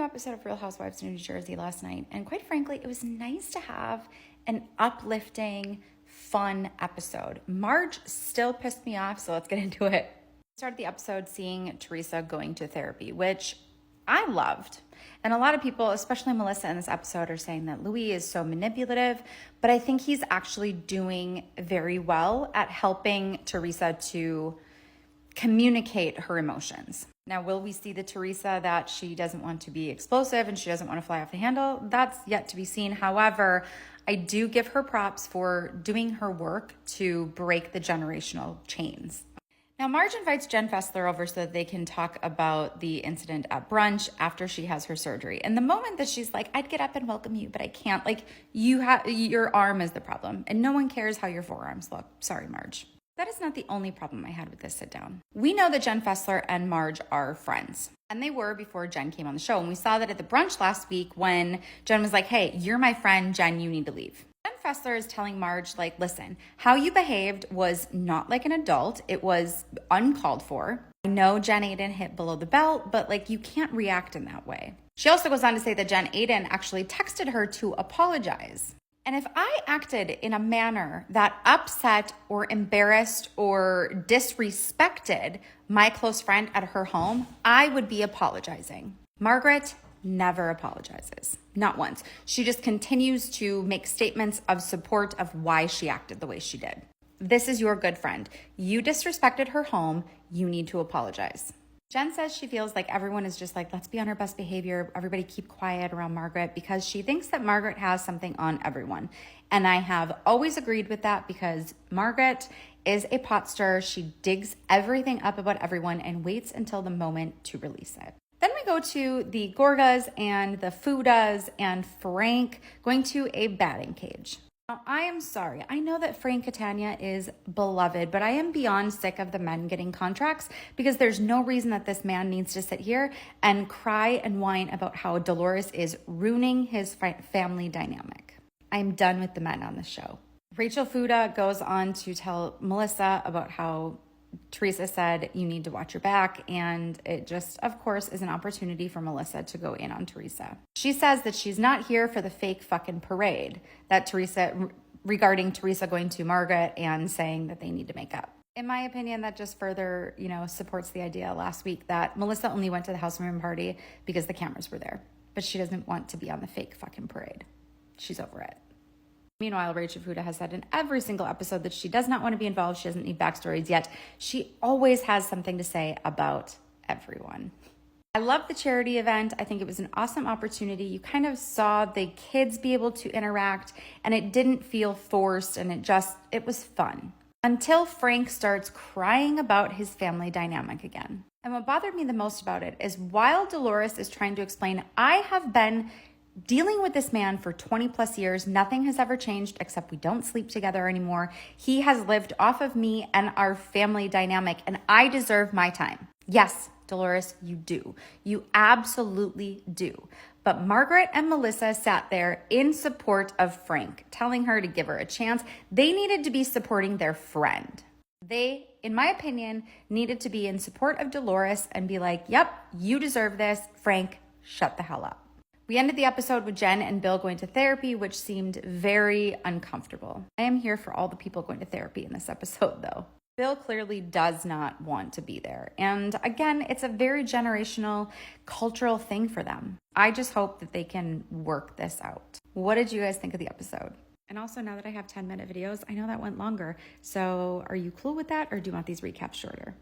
episode of Real Housewives of New Jersey last night, and quite frankly, it was nice to have an uplifting, fun episode. Marge still pissed me off, so let's get into it. Started the episode seeing Teresa going to therapy, which I loved. And a lot of people, especially Melissa in this episode, are saying that Louis is so manipulative, but I think he's actually doing very well at helping Teresa to communicate her emotions. Now, will we see the Teresa that she doesn't want to be explosive and she doesn't want to fly off the handle? That's yet to be seen. However, I do give her props for doing her work to break the generational chains. Now, Marge invites Jen Fessler over so that they can talk about the incident at brunch after she has her surgery. And the moment that she's like, I'd get up and welcome you, but I can't. Like, your arm is the problem, and no one cares how your forearms look. Sorry, Marge. That is not the only problem I had with this sit down. We know that Jen Fessler and Marge are friends, and they were before Jen came on the show. And we saw that at the brunch last week when Jen was like, hey, you're my friend, Jen, you need to leave. Jen Fessler is telling Marge, like, listen, how you behaved was not like an adult. It was uncalled for. I know Jen Aiden hit below the belt, but like, you can't react in that way. She also goes on to say that Jen Aiden actually texted her to apologize. And if I acted in a manner that upset or embarrassed or disrespected my close friend at her home, I would be apologizing. Margaret never apologizes, not once. She just continues to make statements of support of why she acted the way she did. This is your good friend. You disrespected her home. You need to apologize. Jen says she feels like everyone is just like, let's be on our best behavior. Everybody keep quiet around Margaret, because she thinks that Margaret has something on everyone. And I have always agreed with that, because Margaret is a pot stirrer. She digs everything up about everyone and waits until the moment to release it. Then we go to the Gorgas and the Fudas and Frank going to a batting cage. Now, I am sorry. I know that Frank Catania is beloved, but I am beyond sick of the men getting contracts, because there's no reason that this man needs to sit here and cry and whine about how Dolores is ruining his family dynamic. I'm done with the men on the show. Rachel Fuda goes on to tell Melissa about how Teresa said, you need to watch your back. And it just, of course, is an opportunity for Melissa to go in on Teresa. She says that she's not here for the fake fucking parade that regarding Teresa going to Margaret and saying that they need to make up. In my opinion, that just further, supports the idea last week that Melissa only went to the housewarming party because the cameras were there, but she doesn't want to be on the fake fucking parade. She's over it. Meanwhile, Rachel Fuda has said in every single episode that she does not want to be involved. She doesn't need backstories, yet she always has something to say about everyone. I love the charity event. I think it was an awesome opportunity. You kind of saw the kids be able to interact, and it didn't feel forced, and it was fun. Until Frank starts crying about his family dynamic again. And what bothered me the most about it is while Dolores is trying to explain, I have been dealing with this man for 20 plus years. Nothing has ever changed except we don't sleep together anymore. He has lived off of me and our family dynamic, and I deserve my time. Yes, Dolores, you do. You absolutely do. But Margaret and Melissa sat there in support of Frank, telling her to give her a chance. They needed to be supporting their friend. They, in my opinion, needed to be in support of Dolores and be like, yep, you deserve this. Frank, shut the hell up. We ended the episode with Jen and Bill going to therapy, which seemed very uncomfortable. I am here for all the people going to therapy in this episode, though. Bill clearly does not want to be there. And again, it's a very generational, cultural thing for them. I just hope that they can work this out. What did you guys think of the episode? And also, now that I have 10-minute videos, I know that went longer. So are you cool with that, or do you want these recaps shorter?